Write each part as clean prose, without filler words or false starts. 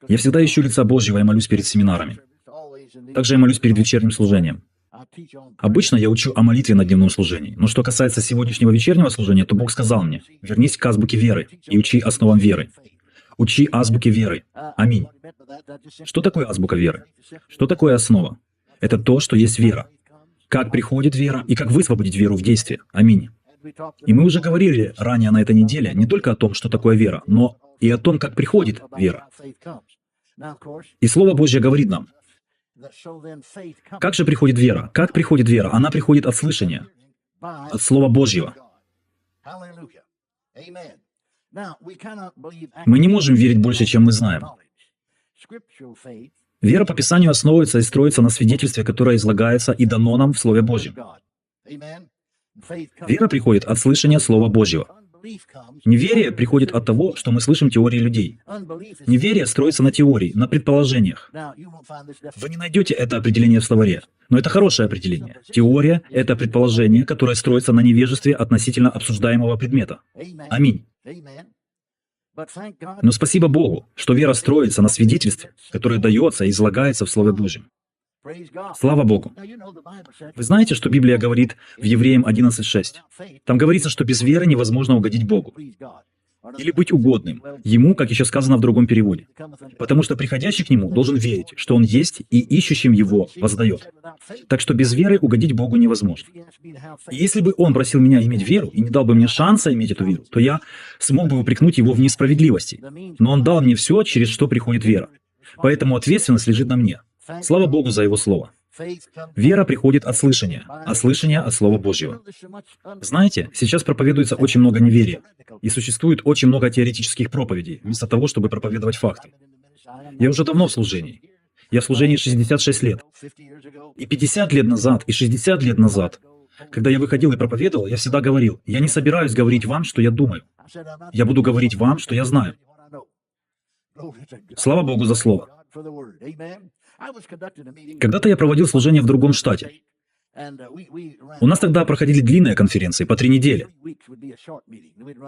Я всегда ищу лица Божьего и молюсь перед семинарами. Также я молюсь перед вечерним служением. Обычно я учу о молитве на дневном служении, но что касается сегодняшнего вечернего служения, то Бог сказал мне: вернись к азбуке веры и учи основам веры. Учи азбуке веры. Аминь. Что такое азбука веры? Что такое основа? Это то, что есть вера. Как приходит вера и как высвободить веру в действие. Аминь. И мы уже говорили ранее на этой неделе не только о том, что такое вера, но и о том, как приходит вера. И Слово Божье говорит нам: как же приходит вера? Как приходит вера? Она приходит от слышания, от Слова Божьего. Мы не можем верить больше, чем мы знаем. Вера по Писанию основывается и строится на свидетельстве, которое излагается и дано нам в Слове Божьем. Вера приходит от слышания Слова Божьего. Неверие приходит от того, что мы слышим теории людей. Неверие строится на теории, на предположениях. Вы не найдете это определение в словаре, но это хорошее определение. Теория — это предположение, которое строится на невежестве относительно обсуждаемого предмета. Аминь. Но спасибо Богу, что вера строится на свидетельстве, которое дается и излагается в Слове Божьем. Слава Богу! Вы знаете, что Библия говорит в Евреям 11:6? Там говорится, что без веры невозможно угодить Богу. Или быть угодным Ему, как еще сказано в другом переводе. Потому что приходящий к Нему должен верить, что Он есть, и ищущим Его воздает. Так что без веры угодить Богу невозможно. И если бы Он просил меня иметь веру и не дал бы мне шанса иметь эту веру, то я смог бы упрекнуть Его в несправедливости. Но Он дал мне все, через что приходит вера. Поэтому ответственность лежит на мне. Слава Богу за Его Слово. Вера приходит от слышания, а слышание от Слова Божьего. Знаете, сейчас проповедуется очень много неверия, и существует очень много теоретических проповедей, вместо того, чтобы проповедовать факты. Я уже давно в служении. Я в служении 66 лет. И 50 лет назад, и 60 лет назад, когда я выходил и проповедовал, я всегда говорил: я не собираюсь говорить вам, что я думаю. Я буду говорить вам, что я знаю. Слава Богу за Слово. Когда-то я проводил служение в другом штате. У нас тогда проходили длинные конференции, по 3 недели.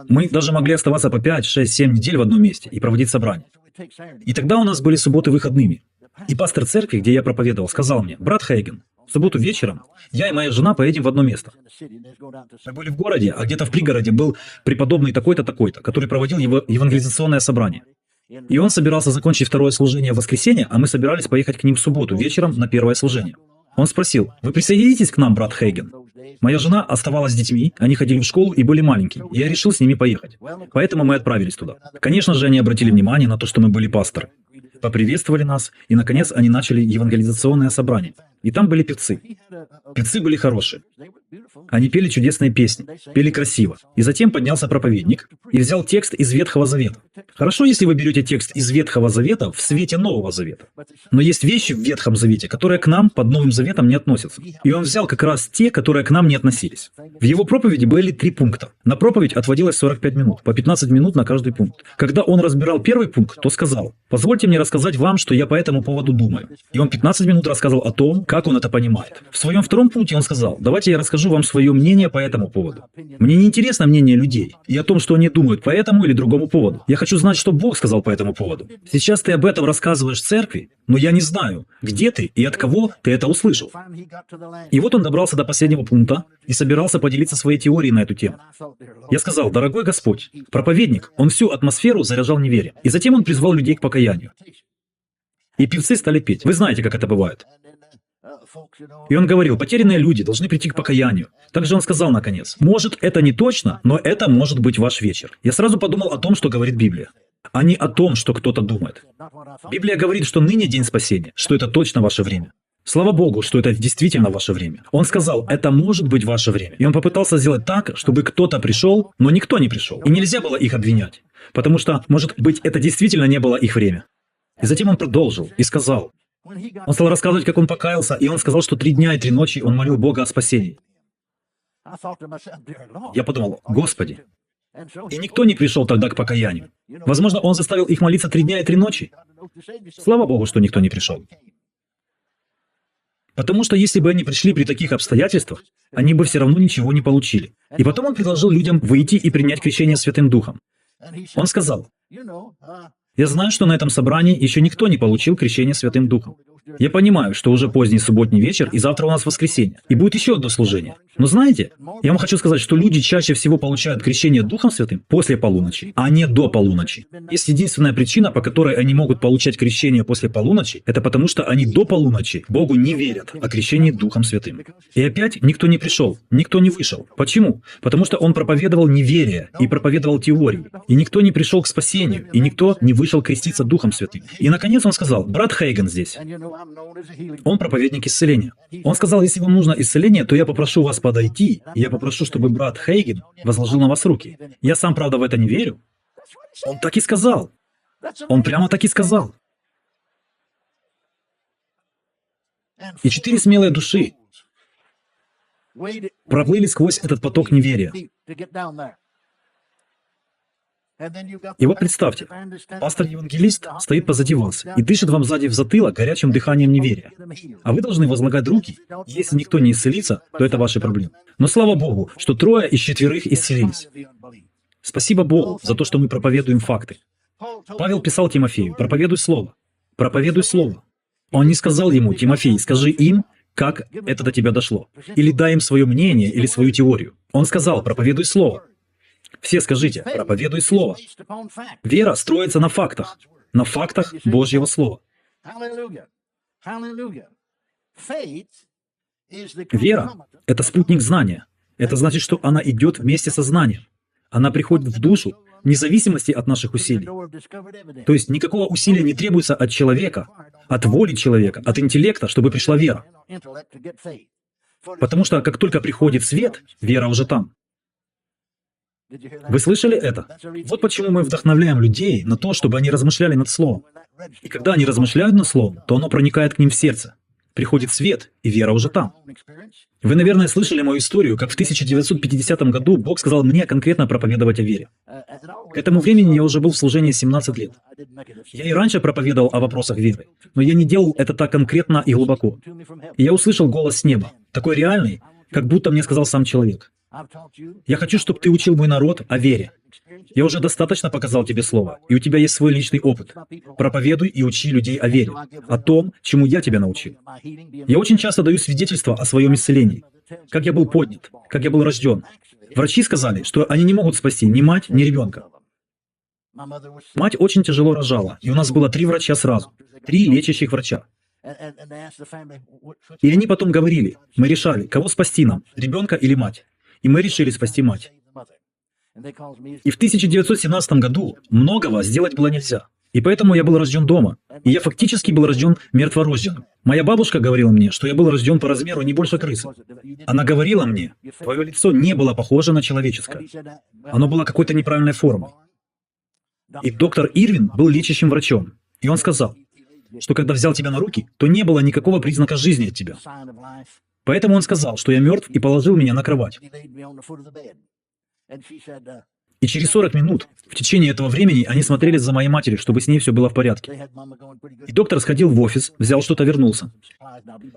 Мы даже могли оставаться по 5, 6, 7 недель в одном месте и проводить собрания. И тогда у нас были субботы выходными. И пастор церкви, где я проповедовал, сказал мне: брат Хейген, в субботу вечером я и моя жена поедем в одно место. Мы были в городе, а где-то в пригороде был преподобный такой-то, такой-то, который проводил его евангелизационное собрание. И он собирался закончить второе служение в воскресенье, а мы собирались поехать к ним в субботу вечером на первое служение. Он спросил: вы присоединитесь к нам, брат Хейген? Моя жена оставалась с детьми, они ходили в школу и были маленькие, и я решил с ними поехать. Поэтому мы отправились туда. Конечно же, они обратили внимание на то, что мы были пасторы. Поприветствовали нас, и, наконец, они начали евангелизационное собрание. И там были певцы. Певцы были хорошие. Они пели чудесные песни, пели красиво. И затем поднялся проповедник и взял текст из Ветхого Завета. Хорошо, если вы берете текст из Ветхого Завета в свете Нового Завета. Но есть вещи в Ветхом Завете, которые к нам под Новым Заветом не относятся. И он взял как раз те, которые к нам не относились. В его проповеди были 3 пункта. На проповедь отводилось 45 минут, по 15 минут на каждый пункт. Когда он разбирал первый пункт, то сказал: позвольте мне рассказать вам, что я по этому поводу думаю. И он 15 минут рассказывал о том, как он это понимает. В своем втором пункте он сказал: давайте я расскажу вам свое мнение по этому поводу. Мне не интересно мнение людей и о том, что они думают по этому или другому поводу. Я хочу знать, что Бог сказал по этому поводу. Сейчас ты об этом рассказываешь в церкви, но я не знаю, где ты и от кого ты это услышал. И вот он добрался до последнего пункта и собирался поделиться своей теорией на эту тему. Я сказал: дорогой Господь, проповедник, он всю атмосферу заряжал неверием. И затем он призвал людей к покаянию. И певцы стали петь. Вы знаете, как это бывает. И он говорил: потерянные люди должны прийти к покаянию. Также он сказал наконец: может, это не точно, но это может быть ваш вечер. Я сразу подумал о том, что говорит Библия, а не о том, что кто-то думает. Библия говорит, что ныне день спасения, что это точно ваше время. Слава Богу, что это действительно ваше время. Он сказал: это может быть ваше время. И он попытался сделать так, чтобы кто-то пришел, но никто не пришел. И нельзя было их обвинять, потому что, может быть, это действительно не было их время. И затем он продолжил и сказал, он стал рассказывать, как он покаялся, и он сказал, что 3 дня и 3 ночи он молил Бога о спасении. Я подумал: Господи, и никто не пришел тогда к покаянию. Возможно, он заставил их молиться 3 дня и 3 ночи. Слава Богу, что никто не пришел. Потому что если бы они пришли при таких обстоятельствах, они бы все равно ничего не получили. И потом он предложил людям выйти и принять крещение Святым Духом. Он сказал: «Я знаю, что на этом собрании еще никто не получил крещение Святым Духом. Я понимаю, что уже поздний субботний вечер, и завтра у нас воскресенье, и будет еще одно служение. Но знаете, я вам хочу сказать, что люди чаще всего получают крещение Духом Святым после полуночи, а не до полуночи. Есть единственная причина, по которой они могут получать крещение после полуночи, это потому что они до полуночи Богу не верят о крещении Духом Святым. И опять никто не пришел, никто не вышел. Почему? Потому что он проповедовал неверие и проповедовал теории, и никто не пришел к спасению, и никто не вышел креститься Духом Святым. И наконец он сказал: брат Хейген здесь. Он проповедник исцеления. Он сказал: если вам нужно исцеление, то я попрошу вас подойти, и я попрошу, чтобы брат Хейген возложил на вас руки. Я сам, правда, в это не верю. Он так и сказал. Он прямо так и сказал. И 4 смелые души проплыли сквозь этот поток неверия. И вот представьте, пастор-евангелист стоит позади вас и дышит вам сзади в затылок горячим дыханием неверия. А вы должны возлагать руки, и если никто не исцелится, то это ваши проблемы. Но слава Богу, что 3 из 4 исцелились. Спасибо Богу за то, что мы проповедуем факты. Павел писал Тимофею: проповедуй Слово. Проповедуй Слово. Он не сказал ему: Тимофей, скажи им, как это до тебя дошло. Или дай им свое мнение или свою теорию. Он сказал: проповедуй Слово. Все скажите: проповедуй Слово. Вера строится на фактах Божьего Слова. Вера — это спутник знания. Это значит, что она идет вместе со знанием. Она приходит в душу, вне зависимости от наших усилий. То есть никакого усилия не требуется от человека, от воли человека, от интеллекта, чтобы пришла вера. Потому что как только приходит свет, вера уже там. Вы слышали это? Вот почему мы вдохновляем людей на то, чтобы они размышляли над Словом. И когда они размышляют над Словом, то оно проникает к ним в сердце. Приходит свет, и вера уже там. Вы, наверное, слышали мою историю, как в 1950 году Бог сказал мне конкретно проповедовать о вере. К этому времени я уже был в служении 17 лет. Я и раньше проповедовал о вопросах веры, но я не делал это так конкретно и глубоко. И я услышал голос с неба, такой реальный, как будто мне сказал сам человек: «Я хочу, чтобы ты учил мой народ о вере. Я уже достаточно показал тебе слово, и у тебя есть свой личный опыт. Проповедуй и учи людей о вере, о том, чему я тебя научил». Я очень часто даю свидетельство о своем исцелении, как я был поднят, как я был рожден. Врачи сказали, что они не могут спасти ни мать, ни ребенка. Мать очень тяжело рожала, и у нас было 3 врача сразу, 3 лечащих врача. И они потом говорили, мы решали, кого спасти нам, ребенка или мать. И мы решили спасти мать. И в 1917 году многого сделать было нельзя. И поэтому я был рожден дома. И я фактически был рожден мертворожденным. Моя бабушка говорила мне, что я был рожден по размеру не больше крысы. Она говорила мне: твое лицо не было похоже на человеческое. Оно было какой-то неправильной формы. И доктор Ирвин был лечащим врачом. И он сказал, что когда взял тебя на руки, то не было никакого признака жизни от тебя. Поэтому он сказал, что я мертв, и положил меня на кровать. И через 40 минут, в течение этого времени, они смотрели за моей матерью, чтобы с ней все было в порядке. И доктор сходил в офис, взял что-то, вернулся.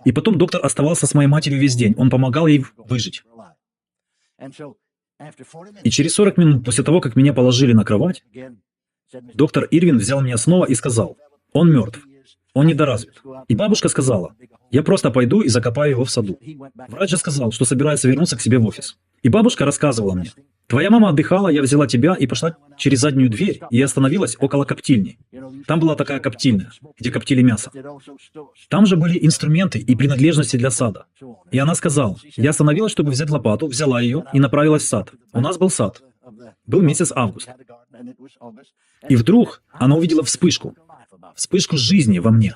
И потом доктор оставался с моей матерью весь день. Он помогал ей выжить. И через 40 минут после того, как меня положили на кровать, доктор Ирвин взял меня снова и сказал: он мертв, он недоразвит. И бабушка сказала: я просто пойду и закопаю его в саду. Врач же сказал, что собирается вернуться к себе в офис. И бабушка рассказывала мне: твоя мама отдыхала, я взяла тебя и пошла через заднюю дверь и остановилась около коптильни. Там была такая коптильня, где коптили мясо. Там же были инструменты и принадлежности для сада. И она сказала: я остановилась, чтобы взять лопату, взяла ее и направилась в сад. У нас был сад. Был месяц август. И вдруг она увидела вспышку жизни во мне.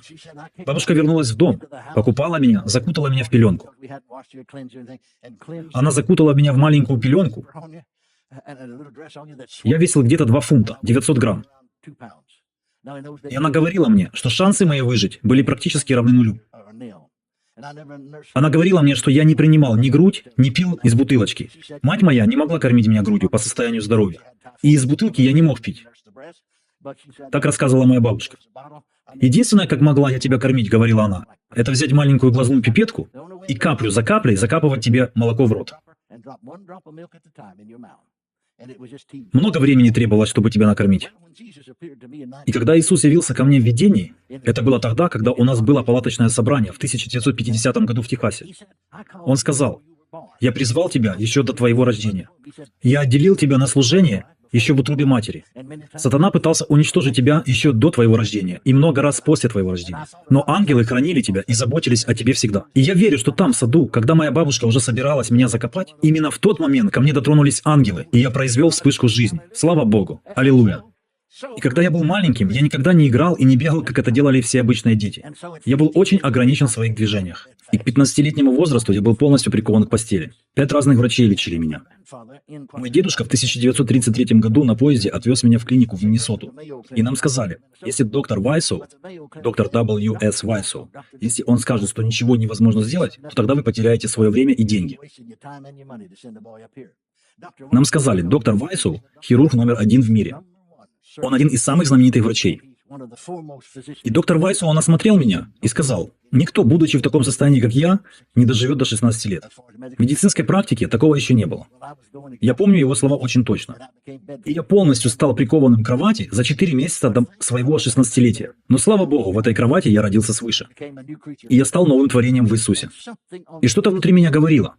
Бабушка вернулась в дом, покупала меня, закутала меня в пеленку. Она закутала меня в маленькую пеленку. Я весил где-то 2 фунта, 900 грамм. И она говорила мне, что шансы мои выжить были практически равны нулю. Она говорила мне, что я не принимал ни грудь, ни пил из бутылочки. Мать моя не могла кормить меня грудью по состоянию здоровья. И из бутылки я не мог пить. Так рассказывала моя бабушка. «Единственное, как могла я тебя кормить, — говорила она, — это взять маленькую глазную пипетку и каплю за каплей закапывать тебе молоко в рот. Много времени требовалось, чтобы тебя накормить. И когда Иисус явился ко мне в видении, это было тогда, когда у нас было палаточное собрание в 1950 году в Техасе. Он сказал: «Я призвал тебя еще до твоего рождения. Я отделил тебя на служение еще в утробе матери. Сатана пытался уничтожить тебя еще до твоего рождения и много раз после твоего рождения. Но ангелы хранили тебя и заботились о тебе всегда. И я верю, что там, в саду, когда моя бабушка уже собиралась меня закопать, именно в тот момент ко мне дотронулись ангелы, и я произвел вспышку жизни. Слава Богу! Аллилуйя!» И когда я был маленьким, я никогда не играл и не бегал, как это делали все обычные дети. Я был очень ограничен в своих движениях. И к 15-летнему возрасту я был полностью прикован к постели. 5 разных врачей лечили меня. Мой дедушка в 1933 году на поезде отвез меня в клинику в Миннесоту. И нам сказали, если доктор Вайсоу, доктор W.S. Вайсоу, если он скажет, что ничего невозможно сделать, то тогда вы потеряете свое время и деньги. Нам сказали, доктор Вайсоу – хирург номер 1 в мире. Он один из самых знаменитых врачей. И доктор Вайсоу, он осмотрел меня и сказал: «Никто, будучи в таком состоянии, как я, не доживет до 16 лет». В медицинской практике такого еще не было. Я помню его слова очень точно. И я полностью стал прикованным к кровати за 4 месяца до своего 16-летия. Но слава Богу, в этой кровати я родился свыше. И я стал новым творением в Иисусе. И что-то внутри меня говорило: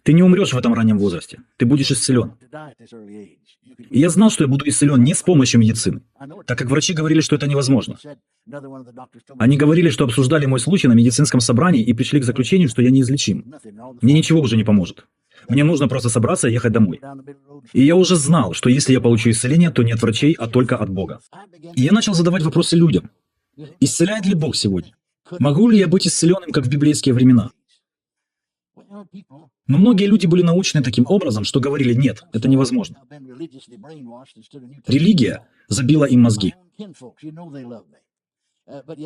ты не умрешь в этом раннем возрасте, ты будешь исцелен. И я знал, что я буду исцелен не с помощью медицины, так как врачи говорили, что это невозможно. Они говорили, что обсуждали мой случай на медицинском собрании и пришли к заключению, что я неизлечим. Мне ничего уже не поможет. Мне нужно просто собраться и ехать домой. И я уже знал, что если я получу исцеление, то не от врачей, а только от Бога. И я начал задавать вопросы людям. Исцеляет ли Бог сегодня? Могу ли я быть исцеленным, как в библейские времена? Но многие люди были научены таким образом, что говорили: нет, это невозможно. Религия забила им мозги.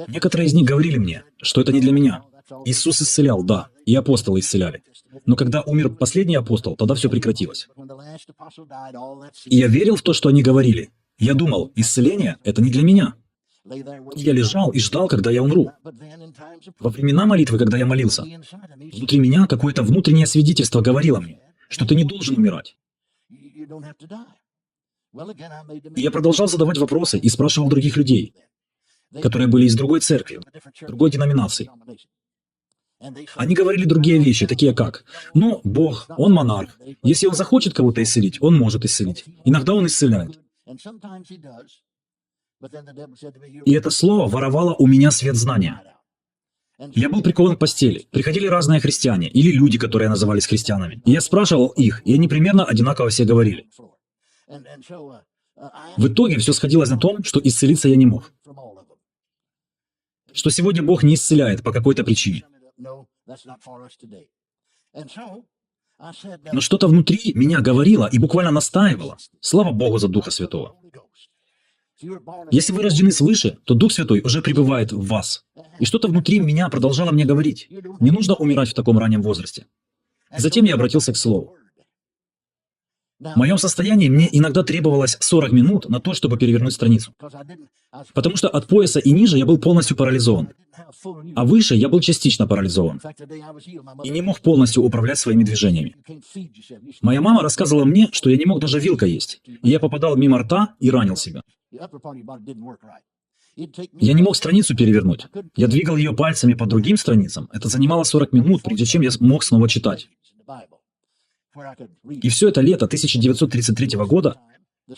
Некоторые из них говорили мне, что это не для меня. Иисус исцелял, да, и апостолы исцеляли. Но когда умер последний апостол, тогда все прекратилось. И я верил в то, что они говорили. Я думал, исцеление — это не для меня. И я лежал и ждал, когда я умру. Во времена молитвы, когда я молился, внутри меня какое-то внутреннее свидетельство говорило мне, что ты не должен умирать. И я продолжал задавать вопросы и спрашивал других людей, которые были из другой церкви, другой деноминации. Они говорили другие вещи, такие как: ну, Бог, Он монарх. Если Он захочет кого-то исцелить, Он может исцелить. Иногда Он исцеляет. И это слово воровало у меня свет знания. Я был прикован к постели. Приходили разные христиане или люди, которые назывались христианами. И я спрашивал их, и они примерно одинаково все говорили. В итоге все сходилось на том, что исцелиться я не мог. Что сегодня Бог не исцеляет по какой-то причине. Но что-то внутри меня говорило и буквально настаивало. Слава Богу за Духа Святого. Если вы рождены свыше, то Дух Святой уже пребывает в вас. И что-то внутри меня продолжало мне говорить: не нужно умирать в таком раннем возрасте. Затем я обратился к Слову. В моем состоянии мне иногда требовалось 40 минут на то, чтобы перевернуть страницу. Потому что от пояса и ниже я был полностью парализован. А выше я был частично парализован. И не мог полностью управлять своими движениями. Моя мама рассказывала мне, что я не мог даже вилкой есть. И я попадал мимо рта и ранил себя. Я не мог страницу перевернуть. Я двигал ее пальцами по другим страницам. Это занимало 40 минут, прежде чем я мог снова читать. И все это лето 1933 года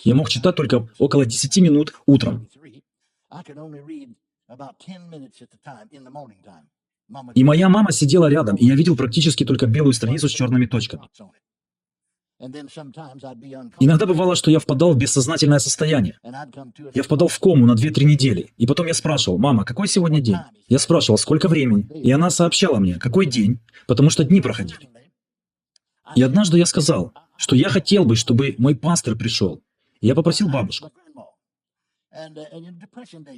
я мог читать только около 10 минут утром. И моя мама сидела рядом, и я видел практически только белую страницу с черными точками. Иногда бывало, что я впадал в бессознательное состояние. Я впадал в кому на 2-3 недели. И потом я спрашивал: мама, какой сегодня день? Я спрашивал, сколько времени? И она сообщала мне, какой день, потому что дни проходили. И однажды я сказал, что я хотел бы, чтобы мой пастор пришел. Я попросил бабушку.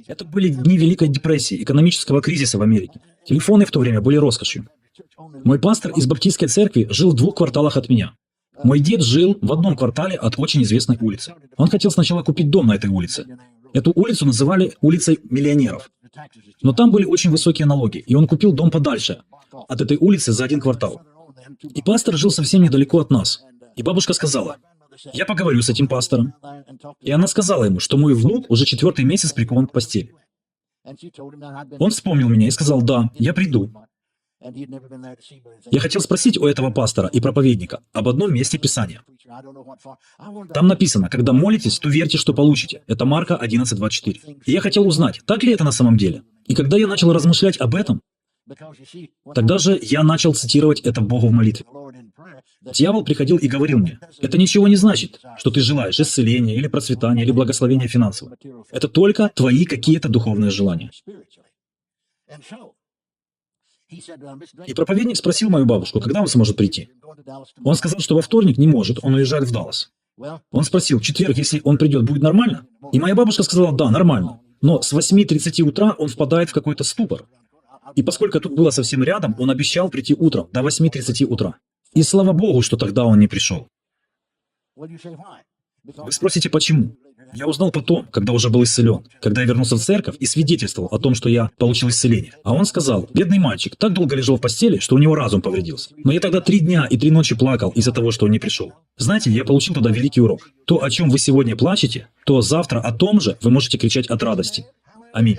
Это были дни Великой депрессии, экономического кризиса в Америке. Телефоны в то время были роскошью. Мой пастор из баптистской церкви жил в 2 кварталах от меня. Мой дед жил в одном квартале от очень известной улицы. Он хотел сначала купить дом на этой улице. Эту улицу называли улицей миллионеров. Но там были очень высокие налоги, и он купил дом подальше от этой улицы за 1 квартал. И пастор жил совсем недалеко от нас. И бабушка сказала: Я поговорю с этим пастором. И она сказала ему, что мой внук уже 4-й месяц прикован к постели. Он вспомнил меня и сказал: «Да, я приду». Я хотел спросить у этого пастора и проповедника об одном месте Писания. Там написано: «Когда молитесь, то верьте, что получите». Это Марка 11:24. И я хотел узнать, так ли это на самом деле. И когда я начал размышлять об этом, тогда же я начал цитировать это Богу в молитве. Дьявол приходил и говорил мне: «Это ничего не значит, что ты желаешь исцеления или процветания или благословения финансового. Это только твои какие-то духовные желания». И проповедник спросил мою бабушку, когда он сможет прийти. Он сказал, что во вторник не может, он уезжает в Даллас. Он спросил: в четверг, если он придет, будет нормально? И моя бабушка сказала: да, нормально. Но с 8:30 утра он впадает в какой-то ступор. И поскольку тут было совсем рядом, он обещал прийти утром, до 8:30 утра. И слава Богу, что тогда он не пришел. Вы спросите, почему? Я узнал потом, когда уже был исцелен, когда я вернулся в церковь и свидетельствовал о том, что я получил исцеление. А он сказал: бедный мальчик так долго лежал в постели, что у него разум повредился. Но я тогда 3 дня и 3 ночи плакал из-за того, что он не пришел. Знаете, я получил тогда великий урок. То, о чем вы сегодня плачете, то завтра о том же вы можете кричать от радости. Аминь.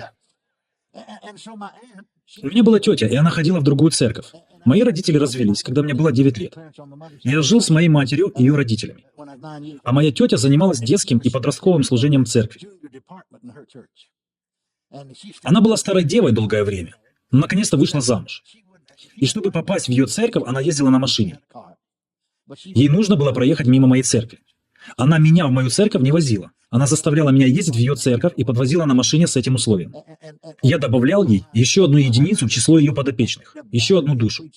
У меня была тетя, и она ходила в другую церковь. Мои родители развелись, когда мне было 9 лет. Я жил с моей матерью и ее родителями. А моя тетя занималась детским и подростковым служением в церкви. Она была старой девой долгое время, но наконец-то вышла замуж. И чтобы попасть в ее церковь, она ездила на машине. Ей нужно было проехать мимо моей церкви. Она меня в мою церковь не возила. Она заставляла меня ездить в ее церковь и подвозила на машине с этим условием. Я добавлял ей еще одну единицу в число ее подопечных, еще одну душу.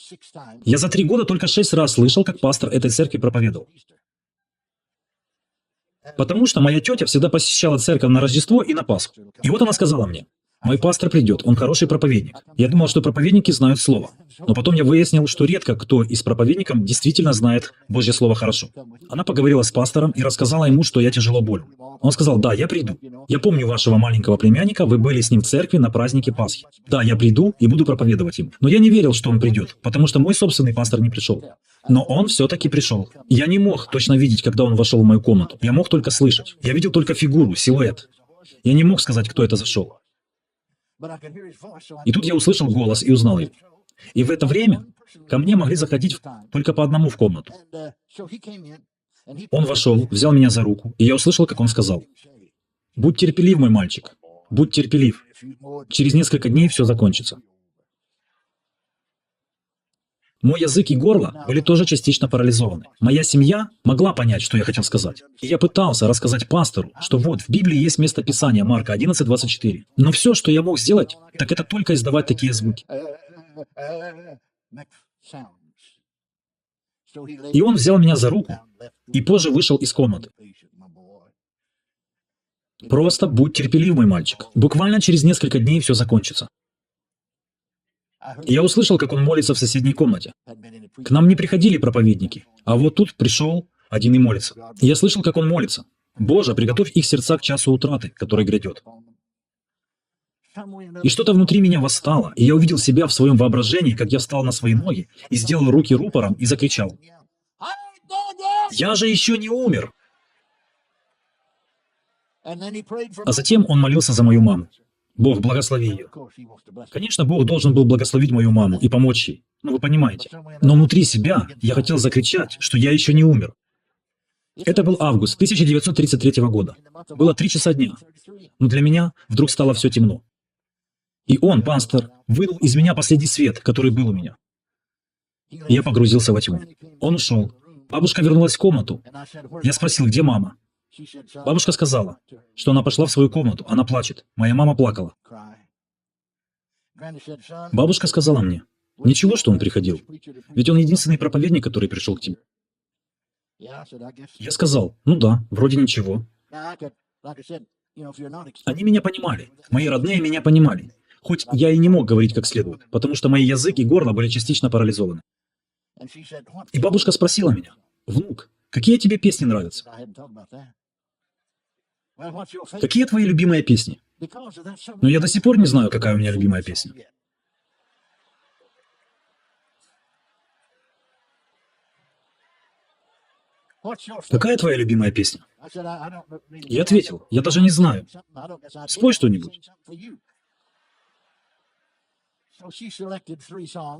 Я за 3 года только 6 раз слышал, как пастор этой церкви проповедовал. Потому что моя тетя всегда посещала церковь на Рождество и на Пасху. И вот она сказала мне: мой пастор придет, он хороший проповедник. Я думал, что проповедники знают Слово. Но потом я выяснил, что редко кто из проповедников действительно знает Божье Слово хорошо. Она поговорила с пастором и рассказала ему, что я тяжело болен. Он сказал: да, я приду. Я помню вашего маленького племянника, вы были с ним в церкви на празднике Пасхи. Да, я приду и буду проповедовать ему. Но я не верил, что он придет, потому что мой собственный пастор не пришел. Но он все-таки пришел. Я не мог точно видеть, когда он вошел в мою комнату. Я мог только слышать. Я видел только фигуру, силуэт. Я не мог сказать, кто это зашел. И тут я услышал голос и узнал его. И в это время ко мне могли заходить только по одному в комнату. Он вошел, взял меня за руку, и я услышал, как он сказал: «Будь терпелив, мой мальчик, будь терпелив. Через несколько дней все закончится». Мой язык и горло были тоже частично парализованы. Моя семья могла понять, что я хотел сказать. И я пытался рассказать пастору, что вот в Библии есть место Писания Марка 11:24. Но все, что я мог сделать, так это только издавать такие звуки. И он взял меня за руку и позже вышел из комнаты. Просто будь терпелив, мой мальчик. Буквально через несколько дней все закончится. Я услышал, как он молится в соседней комнате. К нам не приходили проповедники, а вот тут пришел один и молится. И я слышал, как он молится: «Боже, приготовь их сердца к часу утраты, который грядет». И что-то внутри меня восстало, и я увидел себя в своем воображении, как я встал на свои ноги и сделал руки рупором и закричал: «Я же еще не умер!» А затем он молился за мою маму. Бог благослови ее. Конечно, Бог должен был благословить мою маму и помочь ей. Ну, вы понимаете. Но внутри себя я хотел закричать, что я еще не умер. Это был август 1933 года. Было 3 часа дня. Но для меня вдруг стало все темно. И он, пастор, вынул из меня последний свет, который был у меня. И я погрузился во тьму. Он ушел. Бабушка вернулась в комнату. Я спросил: где мама? Бабушка сказала, что она пошла в свою комнату, она плачет. Моя мама плакала. Бабушка сказала мне: ничего, что он приходил, ведь он единственный проповедник, который пришел к тебе. Я сказал: ну да, вроде ничего. Они меня понимали, мои родные меня понимали, хоть я и не мог говорить как следует, потому что мои язык и горло были частично парализованы. И бабушка спросила меня: внук, какие тебе песни нравятся? Какие твои любимые песни? Но я до сих пор не знаю, какая у меня любимая песня. какая твоя любимая песня? Я ответил, я даже не знаю. Спой что-нибудь.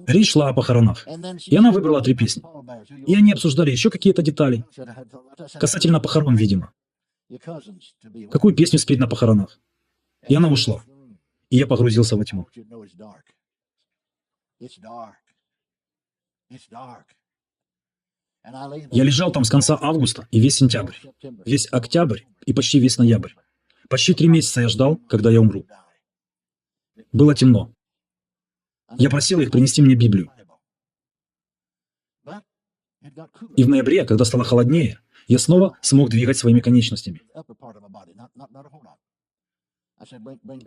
Речь шла о похоронах, и она выбрала 3 песни. И они обсуждали еще какие-то детали, касательно похорон, видимо. Какую песню спеть на похоронах? И она ушла. И я погрузился во тьму. Я лежал там с конца августа и весь сентябрь, весь октябрь и почти весь ноябрь. Почти 3 месяца я ждал, когда я умру. Было темно. Я просил их принести мне Библию. И в ноябре, когда стало холоднее, я снова смог двигать своими конечностями.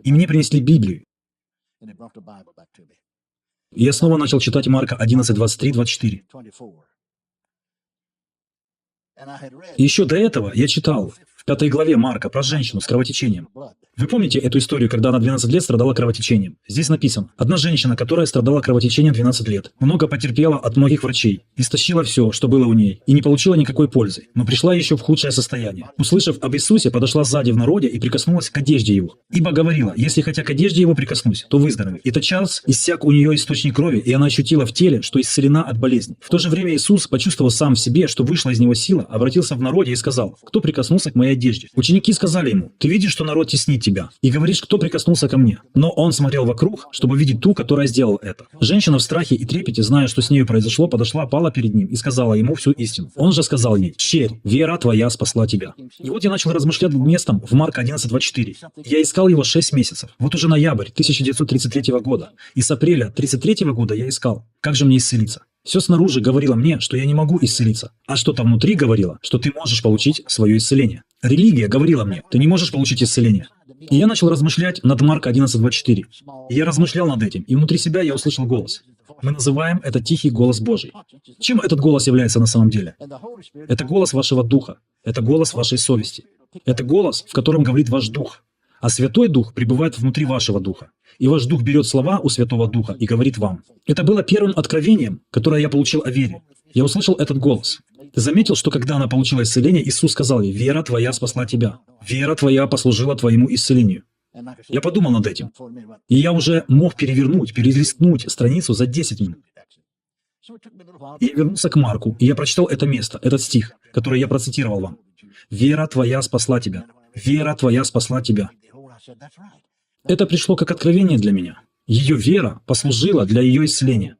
И мне принесли Библию. И я снова начал читать Марка 11, 23, 24. И еще до этого я читал в 5 главе Марка про женщину с кровотечением. Вы помните эту историю, когда она 12 лет страдала кровотечением? Здесь написано: одна женщина, которая страдала кровотечением 12 лет, много потерпела от многих врачей, истощила все, что было у ней, и не получила никакой пользы, но пришла еще в худшее состояние. Услышав об Иисусе, подошла сзади в народе и прикоснулась к одежде его. Ибо говорила: если хотя к одежде его прикоснусь, то выздоровею. И тотчас иссяк у нее источник крови, и она ощутила в теле, что исцелена от болезни. В то же время Иисус, почувствовав сам в себе, что вышла из него сила, обратился в народе и сказал: кто прикоснулся к моей одежде? Ученики сказали ему: ты видишь, что народ теснит тебя, и говоришь, кто прикоснулся ко мне. Но он смотрел вокруг, чтобы видеть ту, которая сделала это. Женщина в страхе и трепете, зная, что с нею произошло, подошла, пала перед ним и сказала ему всю истину. Он же сказал ей: черь, вера твоя спасла тебя. И вот я начал размышлять над местом в Марка 11:24. Я искал его 6 месяцев. Вот уже ноябрь 1933 года. И с апреля 1933 года я искал, как же мне исцелиться. Все снаружи говорило мне, что я не могу исцелиться, а что-то внутри говорило, что ты можешь получить свое исцеление. Религия говорила мне: ты не можешь получить исцеление. И я начал размышлять над Марка 11:24. И я размышлял над этим, и внутри себя я услышал голос. Мы называем это тихий голос Божий. Чем этот голос является на самом деле? Это голос вашего духа, это голос вашей совести, это голос, в котором говорит ваш дух. А Святой Дух пребывает внутри вашего духа. И ваш дух берет слова у Святого Духа и говорит вам. Это было первым откровением, которое я получил о вере. Я услышал этот голос. Ты заметил, что когда она получила исцеление, Иисус сказал ей: вера твоя спасла тебя. Вера твоя послужила твоему исцелению. Я подумал над этим. И я уже мог перелистнуть страницу за 10 минут. И я вернулся к Марку, и я прочитал это место, этот стих, который я процитировал вам. Вера твоя спасла тебя. Вера твоя спасла тебя. Это пришло как откровение для меня. Ее вера послужила для ее исцеления.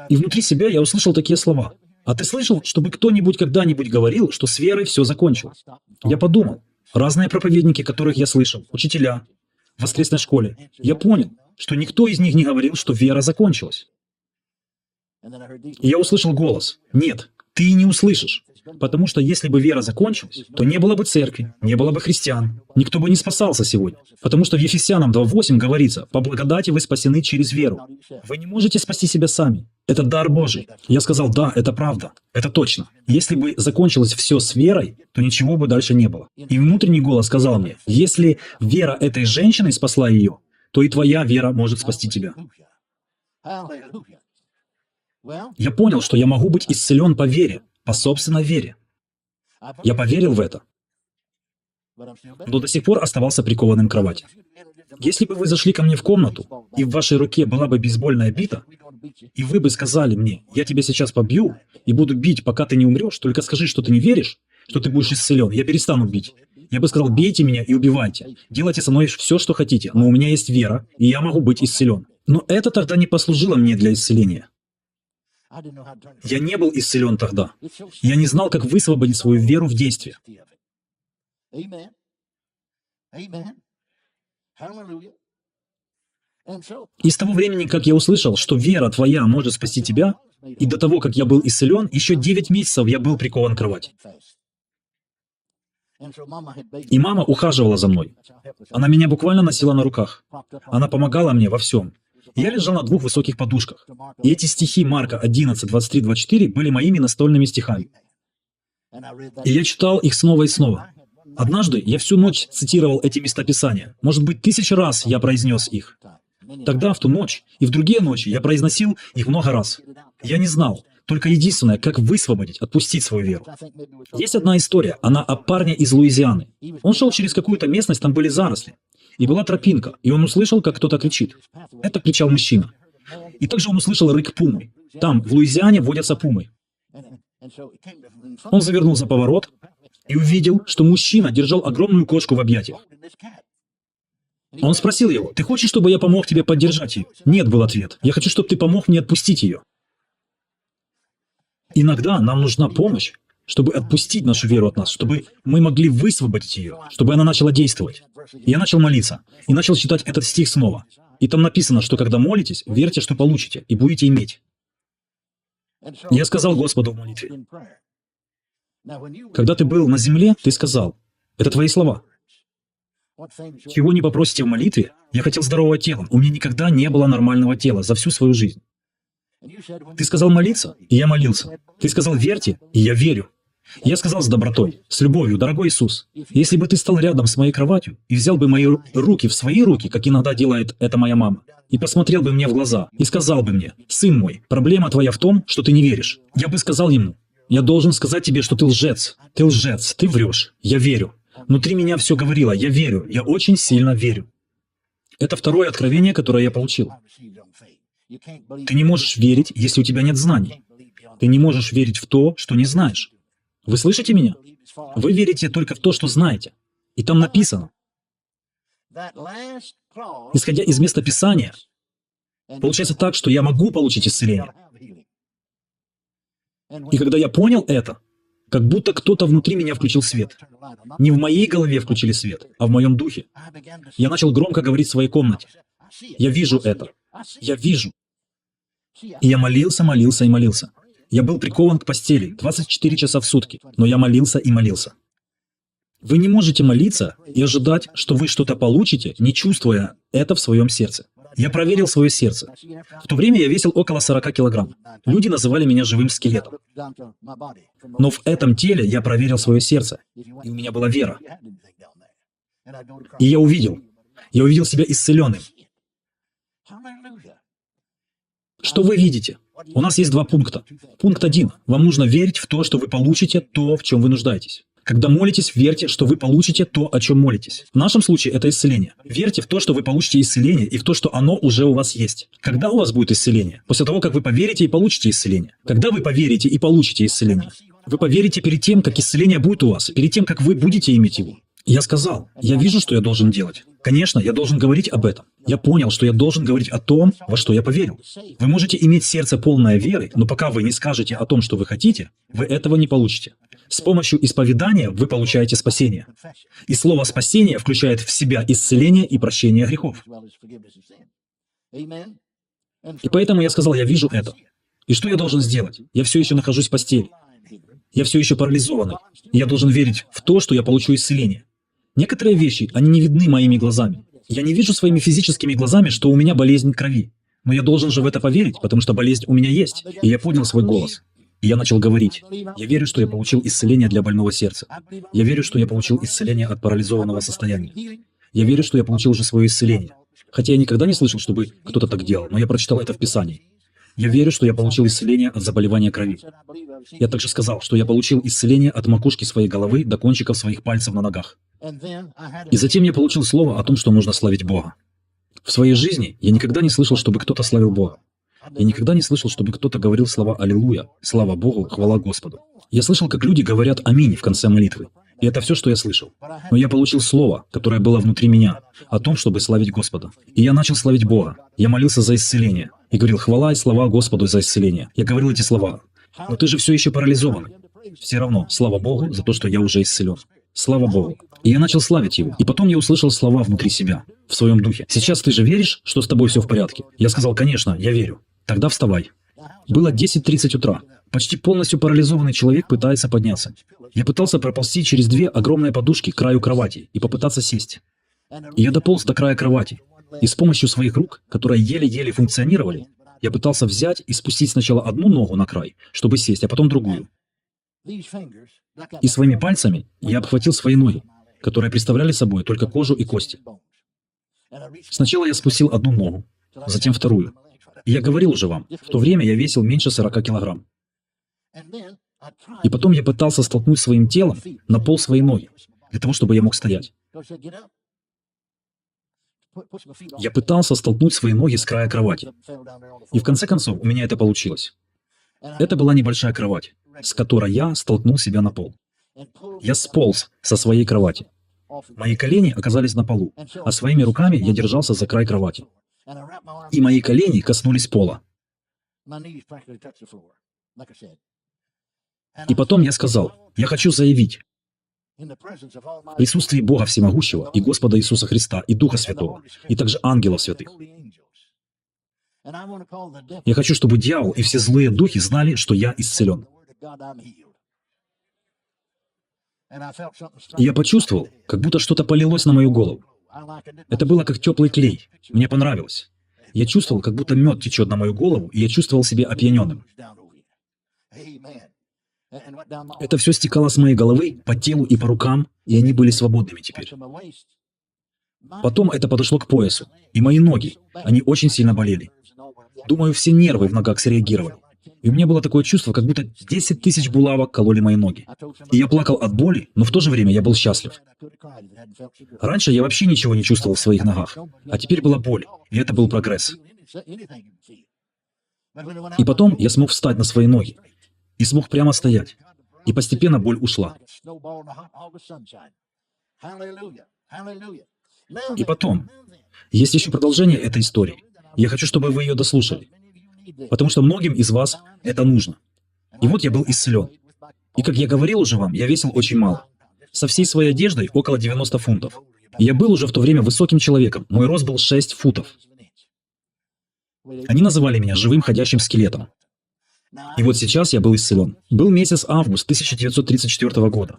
И внутри себя я услышал такие слова. А ты слышал, чтобы кто-нибудь когда-нибудь говорил, что с верой все закончилось? Я подумал. Разные проповедники, которых я слышал, учителя, в воскресной школе, я понял, что никто из них не говорил, что вера закончилась. И я услышал голос: нет, ты не услышишь. Потому что если бы вера закончилась, то не было бы церкви, не было бы христиан, никто бы не спасался сегодня. Потому что в Ефесянам 2:8 говорится: по благодати вы спасены через веру. Вы не можете спасти себя сами. Это дар Божий. Я сказал: да, это правда, это точно. Если бы закончилось все с верой, то ничего бы дальше не было. И внутренний голос сказал мне: если вера этой женщины спасла ее, то и твоя вера может спасти тебя. Я понял, что я могу быть исцелен по вере, по собственной вере. Я поверил в это, но до сих пор оставался прикованным к кровати. Если бы вы зашли ко мне в комнату, и в вашей руке была бы бейсбольная бита, и вы бы сказали мне: я тебя сейчас побью и буду бить, пока ты не умрешь, только скажи, что ты не веришь, что ты будешь исцелен, я перестану бить. Я бы сказал: бейте меня и убивайте, делайте со мной все, что хотите, но у меня есть вера, и я могу быть исцелен. Но это тогда не послужило мне для исцеления. Я не был исцелен тогда. Я не знал, как высвободить свою веру в действие. И с того времени, как я услышал, что вера твоя может спасти тебя, и до того, как я был исцелен, еще 9 месяцев я был прикован к кровати. И мама ухаживала за мной. Она меня буквально носила на руках. Она помогала мне во всем. Я лежал на 2 высоких подушках. И эти стихи Марка 11, 23, 24 были моими настольными стихами. И я читал их снова и снова. Однажды я всю ночь цитировал эти местописания. Может быть, 1000 раз я произнес их. Тогда, в ту ночь, и в другие ночи я произносил их много раз. Я не знал, Только единственное, как высвободить, отпустить свою веру. Есть одна история, она о парне из Луизианы. Он шел через какую-то местность, там были заросли. И была тропинка, и он услышал, как кто-то кричит. Это кричал мужчина. И также он услышал рык пумы. Там, в Луизиане, водятся пумы. Он завернул за поворот и увидел, что мужчина держал огромную кошку в объятиях. Он спросил его: «Ты хочешь, чтобы я помог тебе поддержать ее?» «Нет», был ответ. «Я хочу, чтобы ты помог мне отпустить ее». Иногда нам нужна помощь, чтобы отпустить нашу веру от нас, чтобы мы могли высвободить ее, чтобы она начала действовать. И я начал молиться, и начал читать этот стих снова. И там написано, что когда молитесь, верьте, что получите, и будете иметь. Я сказал Господу в молитве: «Когда ты был на земле, ты сказал, это твои слова. Чего не попросите в молитве, я хотел здорового тела, у меня никогда не было нормального тела за всю свою жизнь. Ты сказал молиться, и я молился. Ты сказал верьте, и я верю. Я сказал с добротой, с любовью: дорогой Иисус, если бы ты стал рядом с моей кроватью и взял бы мои руки в свои руки, как иногда делает это моя мама, и посмотрел бы мне в глаза, и сказал бы мне: сын мой, проблема твоя в том, что ты не веришь. Я бы сказал ему: я должен сказать тебе, что ты лжец, ты врешь, я верю. Внутри меня все говорило: я верю, я очень сильно верю». Это второе откровение, которое я получил. Ты не можешь верить, если у тебя нет знаний. Ты не можешь верить в то, что не знаешь. Вы слышите меня? Вы верите только в то, что знаете. И там написано, исходя из места Писания, получается так, что я могу получить исцеление. И когда я понял это, как будто кто-то внутри меня включил свет. Не в моей голове включили свет, а в моем духе. Я начал громко говорить в своей комнате: я вижу это. Я вижу. И я молился, молился и молился. Я был прикован к постели 24 часа в сутки, но я молился и молился. Вы не можете молиться и ожидать, что вы что-то получите, не чувствуя это в своем сердце. Я проверил свое сердце. В то время я весил около 40 килограмм. Люди называли меня живым скелетом. Но в этом теле я проверил свое сердце, и у меня была вера. И я увидел себя исцеленным. Что вы видите? У нас есть 2 пункта. Пункт 1. Вам нужно верить в то, что вы получите то, в чем вы нуждаетесь. Когда молитесь, верьте, что вы получите то, о чем молитесь. В нашем случае это исцеление. Верьте в то, что вы получите исцеление, и в то, что оно уже у вас есть. Когда у вас будет исцеление? После того, как вы поверите и получите исцеление. Когда вы поверите и получите исцеление? Вы поверите перед тем, как исцеление будет у вас, перед тем, как вы будете иметь его. Я сказал: я вижу, что я должен делать. Конечно, я должен говорить об этом. Я понял, что я должен говорить о том, во что я поверил. Вы можете иметь сердце полное веры, но пока вы не скажете о том, что вы хотите, вы этого не получите. С помощью исповедания вы получаете спасение. И слово «спасение» включает в себя исцеление и прощение грехов. И поэтому я сказал: я вижу это. И что я должен сделать? Я все еще нахожусь в постели. Я все еще парализованный. И я должен верить в то, что я получу исцеление. Некоторые вещи, они не видны моими глазами. Я не вижу своими физическими глазами, что у меня болезнь крови. Но я должен же в это поверить, потому что болезнь у меня есть. И я поднял свой голос. И я начал говорить: я верю, что я получил исцеление для больного сердца. Я верю, что я получил исцеление от парализованного состояния. Я верю, что я получил уже свое исцеление. Хотя я никогда не слышал, чтобы кто-то так делал, но я прочитал это в Писании. Я верю, что я получил исцеление от заболевания крови. Я также сказал, что я получил исцеление от макушки своей головы до кончиков своих пальцев на ногах. И затем я получил слово о том, что нужно славить Бога. В своей жизни я никогда не слышал, чтобы кто-то славил Бога. Я никогда не слышал, чтобы кто-то говорил слова «Аллилуйя», «Слава Богу», «Хвала Господу». Я слышал, как люди говорят «Аминь» в конце молитвы. И это все, что я слышал. Но я получил слово, которое было внутри меня, о том, чтобы славить Господа. И я начал славить Бога. Я молился за исцеление. И говорил: хвала и слава Господу за исцеление. Я говорил эти слова. Но ты же все еще парализован. Все равно, слава Богу за то, что я уже исцелен. Слава Богу. И я начал славить Его. И потом я услышал слова внутри себя, в своем духе. Сейчас ты же веришь, что с тобой все в порядке? Я сказал: конечно, я верю. Тогда вставай. Было 10:30 утра. Почти полностью парализованный человек пытается подняться. Я пытался проползти через 2 огромные подушки к краю кровати и попытаться сесть. И я дополз до края кровати. И с помощью своих рук, которые еле-еле функционировали, я пытался взять и спустить сначала одну ногу на край, чтобы сесть, а потом другую. И своими пальцами я обхватил свои ноги, которые представляли собой только кожу и кости. Сначала я спустил одну ногу, затем вторую. И я говорил уже вам, в то время я весил меньше 40 килограмм. И потом я пытался столкнуть своим телом на пол свои ноги, для того, чтобы я мог стоять. Я пытался столкнуть свои ноги с края кровати. И в конце концов у меня это получилось. Это была небольшая кровать, с которой я столкнул себя на пол. Я сполз со своей кровати. Мои колени оказались на полу, а своими руками я держался за край кровати. И мои колени коснулись пола. И потом я сказал, я хочу заявить, в присутствии Бога Всемогущего и Господа Иисуса Христа и Духа Святого, и также ангелов святых. Я хочу, чтобы дьявол и все злые духи знали, что я исцелен. И я почувствовал, как будто что-то полилось на мою голову. Это было как теплый клей. Мне понравилось. Я чувствовал, как будто мед течет на мою голову, и я чувствовал себя опьяненным. Это все стекало с моей головы по телу и по рукам, и они были свободными теперь. Потом это подошло к поясу, и мои ноги, они очень сильно болели. Думаю, все нервы в ногах среагировали. И у меня было такое чувство, как будто 10 тысяч булавок кололи мои ноги. И я плакал от боли, но в то же время я был счастлив. Раньше я вообще ничего не чувствовал в своих ногах, а теперь была боль, и это был прогресс. И потом я смог встать на свои ноги, и смог прямо стоять. И постепенно боль ушла. И потом, есть еще продолжение этой истории. Я хочу, чтобы вы ее дослушали. Потому что многим из вас это нужно. И вот я был исцелен. И как я говорил уже вам, я весил очень мало. Со всей своей одеждой около 90 фунтов. И я был уже в то время высоким человеком. Мой рост был 6 футов. Они называли меня живым ходящим скелетом. И вот сейчас я был исцелен. Был месяц август 1934 года.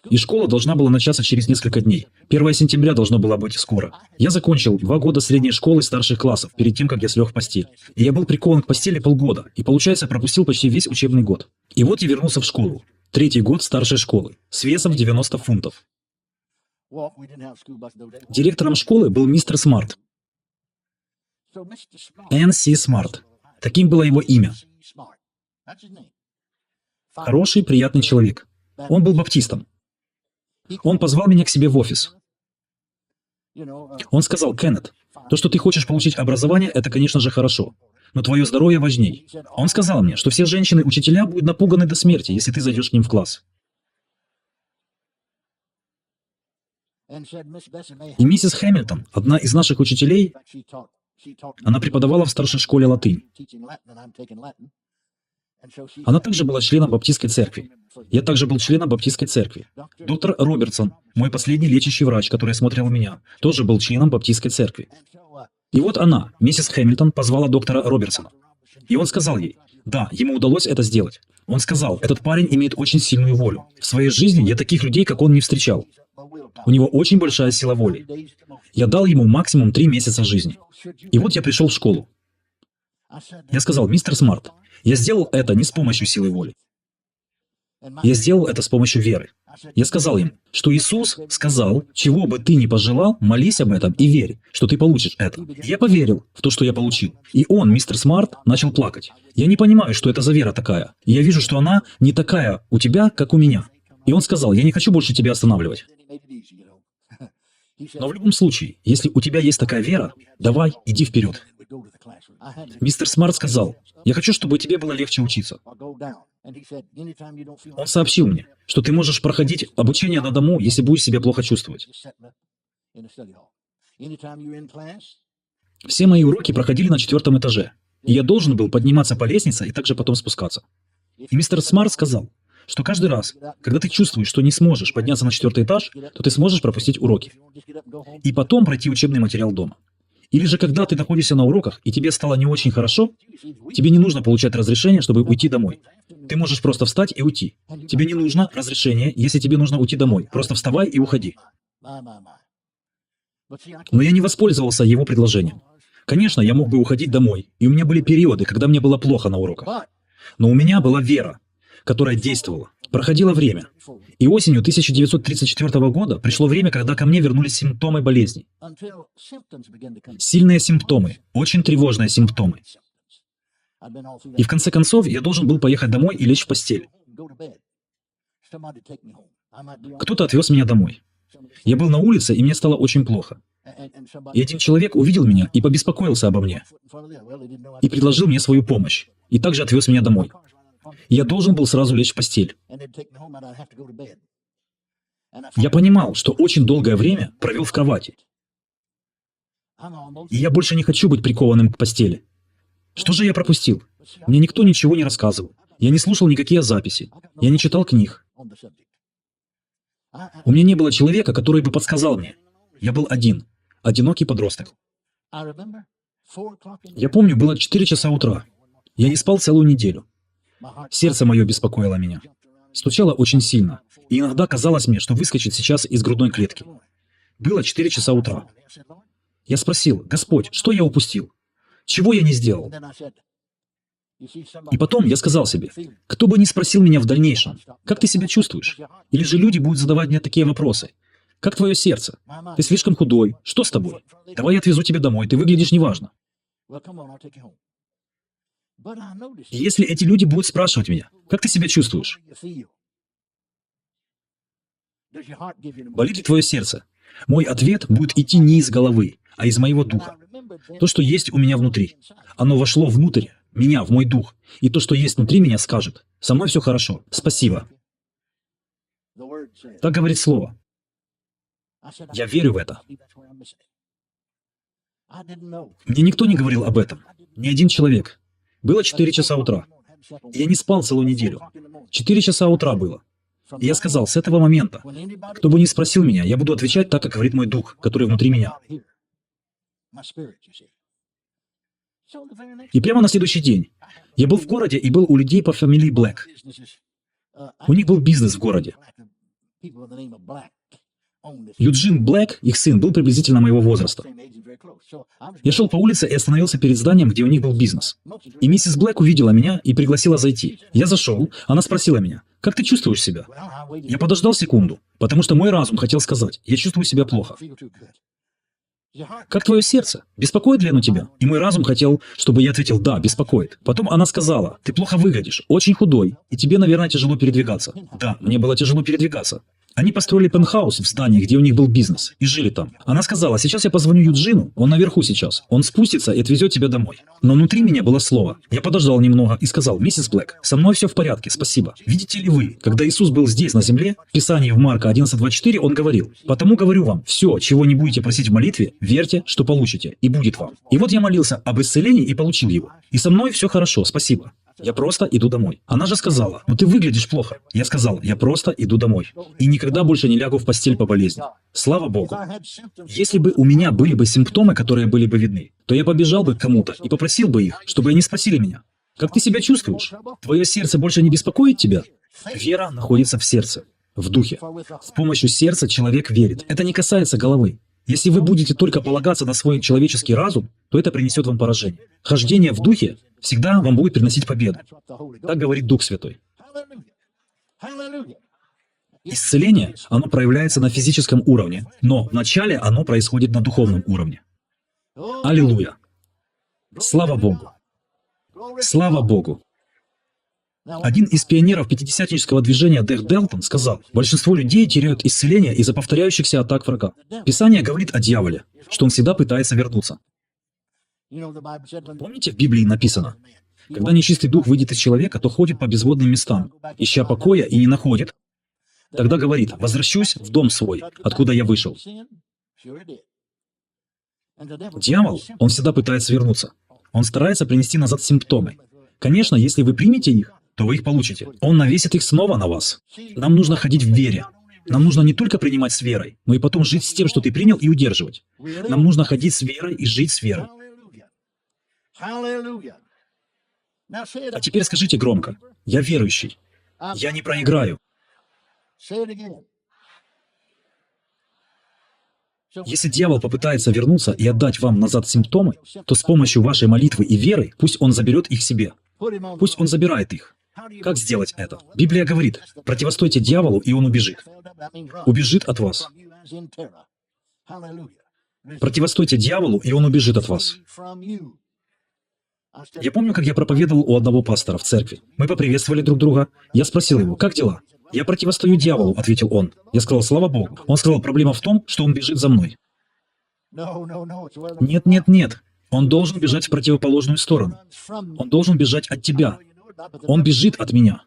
И школа должна была начаться через несколько дней. 1 сентября должно было быть скоро. Я закончил 2 года средней школы старших классов, перед тем, как я слег в постель. И я был прикован к постели полгода, и, получается, пропустил почти весь учебный год. И вот я вернулся в школу. 3-й год старшей школы, с весом 90 фунтов. Директором школы был мистер Смарт. Н.С. Смарт. Таким было его имя. Хороший, приятный человек. Он был баптистом. Он позвал меня к себе в офис. Он сказал: «Кеннет, то, что ты хочешь получить образование, это, конечно же, хорошо. Но твое здоровье важней». Он сказал мне, что все женщины-учителя будут напуганы до смерти, если ты зайдешь к ним в класс. И миссис Хэмилтон, одна из наших учителей, она преподавала в старшей школе латынь. Она также была членом Баптистской церкви. Я также был членом Баптистской церкви. Доктор Робертсон, мой последний лечащий врач, который смотрел меня, тоже был членом Баптистской церкви. И вот она, миссис Хэмилтон, позвала доктора Робертсона. И он сказал ей, да, ему удалось это сделать. Он сказал, этот парень имеет очень сильную волю. В своей жизни я таких людей, как он, не встречал. У него очень большая сила воли. Я дал ему максимум 3 месяца жизни. И вот я пришел в школу. Я сказал, мистер Смарт, я сделал это не с помощью силы воли. Я сделал это с помощью веры. Я сказал им, что Иисус сказал, чего бы ты ни пожелал, молись об этом и верь, что ты получишь это. Я поверил в то, что я получил. И он, мистер Смарт, начал плакать. Я не понимаю, что это за вера такая. И я вижу, что она не такая у тебя, как у меня. И он сказал, я не хочу больше тебя останавливать. Но в любом случае, если у тебя есть такая вера, давай, иди вперед. Мистер Смарт сказал, я хочу, чтобы тебе было легче учиться. Он сообщил мне, что ты можешь проходить обучение на дому, если будешь себя плохо чувствовать. Все мои уроки проходили на 4-м этаже, и я должен был подниматься по лестнице и также потом спускаться. И мистер Смарт сказал, что каждый раз, когда ты чувствуешь, что не сможешь подняться на 4-й этаж, то ты сможешь пропустить уроки. И потом пройти учебный материал дома. Или же когда ты находишься на уроках, и тебе стало не очень хорошо, тебе не нужно получать разрешение, чтобы уйти домой. Ты можешь просто встать и уйти. Тебе не нужно разрешение, если тебе нужно уйти домой. Просто вставай и уходи. Но я не воспользовался его предложением. Конечно, я мог бы уходить домой, и у меня были периоды, когда мне было плохо на уроках. Но у меня была вера, которая действовала. Проходило время. И осенью 1934 года пришло время, когда ко мне вернулись симптомы болезней. Сильные симптомы, очень тревожные симптомы. И в конце концов я должен был поехать домой и лечь в постель. Кто-то отвез меня домой. Я был на улице, и мне стало очень плохо. И один человек увидел меня и побеспокоился обо мне. И предложил мне свою помощь. И также отвез меня домой. И я должен был сразу лечь в постель. Я понимал, что очень долгое время провел в кровати. И я больше не хочу быть прикованным к постели. Что же я пропустил? Мне никто ничего не рассказывал. Я не слушал никакие записи. Я не читал книг. У меня не было человека, который бы подсказал мне. Я был один, одинокий подросток. Я помню, было 4 часа утра. Я не спал целую неделю. Сердце мое беспокоило меня. Стучало очень сильно. И иногда казалось мне, что выскочит сейчас из грудной клетки. Было 4 часа утра. Я спросил: «Господь, что я упустил? Чего я не сделал?» И потом я сказал себе: кто бы ни спросил меня в дальнейшем: «Как ты себя чувствуешь?» Или же люди будут задавать мне такие вопросы: «Как твое сердце? Ты слишком худой. Что с тобой? Давай я отвезу тебя домой, ты выглядишь неважно». И если эти люди будут спрашивать меня: «Как ты себя чувствуешь? Болит ли твое сердце?» Мой ответ будет идти не из головы, а из моего духа. То, что есть у меня внутри. Оно вошло внутрь меня, в мой дух. И то, что есть внутри меня, скажет: «Со мной все хорошо. Спасибо». Так говорит Слово. Я верю в это. Мне никто не говорил об этом. Ни один человек. Было 4 часа утра. И я не спал целую неделю. 4 часа утра было. И я сказал: с этого момента, кто бы ни спросил меня, я буду отвечать так, как говорит мой дух, который внутри меня. И прямо на следующий день я был в городе и был у людей по фамилии Блэк. У них был бизнес в городе. Юджин Блэк, их сын, был приблизительно моего возраста. Я шел по улице и остановился перед зданием, где у них был бизнес. И миссис Блэк увидела меня и пригласила зайти. Я зашел, она спросила меня: «Как ты чувствуешь себя?» Я подождал секунду, потому что мой разум хотел сказать: «Я чувствую себя плохо». «Как твое сердце? Беспокоит ли оно тебя?» И мой разум хотел, чтобы я ответил: «Да, беспокоит». Потом она сказала: «Ты плохо выглядишь, очень худой, и тебе, наверное, тяжело передвигаться». Да, мне было тяжело передвигаться. Они построили пентхаус в здании, где у них был бизнес, и жили там. Она сказала: «Сейчас я позвоню Юджину, он наверху сейчас. Он спустится и отвезет тебя домой». Но внутри меня было слово. Я подождал немного и сказал: «Миссис Блэк, со мной все в порядке, спасибо. Видите ли вы, когда Иисус был здесь, на земле, в Писании в Марка 11:24 он говорил: «Потому говорю вам, все, чего не будете просить в молитве, верьте, что получите, и будет вам». И вот я молился об исцелении и получил его. И со мной все хорошо, спасибо. Я просто иду домой. Она же сказала: «Ну ты выглядишь плохо». Я сказал: «Я просто иду домой. И никогда больше не лягу в постель по болезни». Слава Богу. Если бы у меня были бы симптомы, которые были бы видны, то я побежал бы к кому-то и попросил бы их, чтобы они спросили меня: «Как ты себя чувствуешь? Твое сердце больше не беспокоит тебя?» Вера находится в сердце, в духе. С помощью сердца человек верит. Это не касается головы. Если вы будете только полагаться на свой человеческий разум, то это принесет вам поражение. Хождение в духе всегда вам будет приносить победу. Так говорит Дух Святой. Исцеление, оно проявляется на физическом уровне, но вначале оно происходит на духовном уровне. Аллилуйя! Слава Богу! Слава Богу! Один из пионеров пятидесятнического движения Дэх Делтон сказал: большинство людей теряют исцеление из-за повторяющихся атак врага. Писание говорит о дьяволе, что он всегда пытается вернуться. Помните, в Библии написано: когда нечистый дух выйдет из человека, то ходит по безводным местам, ища покоя и не находит. Тогда говорит: возвращусь в дом свой, откуда я вышел. Дьявол, он всегда пытается вернуться. Он старается принести назад симптомы. Конечно, если вы примете их, то вы их получите. Он навесит их снова на вас. Нам нужно ходить в вере. Нам нужно не только принимать с верой, но и потом жить с тем, что ты принял, и удерживать. Нам нужно ходить с верой и жить с верой. А теперь скажите громко: я верующий. Я не проиграю. Если дьявол попытается вернуться и отдать вам назад симптомы, то с помощью вашей молитвы и веры пусть он заберет их себе. Пусть он забирает их. Как сделать это? Библия говорит: противостойте дьяволу, и он убежит. Убежит от вас. Противостойте дьяволу, и он убежит от вас. Я помню, как я проповедовал у одного пастора в церкви. Мы поприветствовали друг друга. Я спросил его, как дела? «Я противостою дьяволу», — ответил он. Я сказал, слава Богу. Он сказал, проблема в том, что он бежит за мной. Нет, нет, нет. Он должен бежать в противоположную сторону. Он должен бежать от тебя. Он бежит от меня.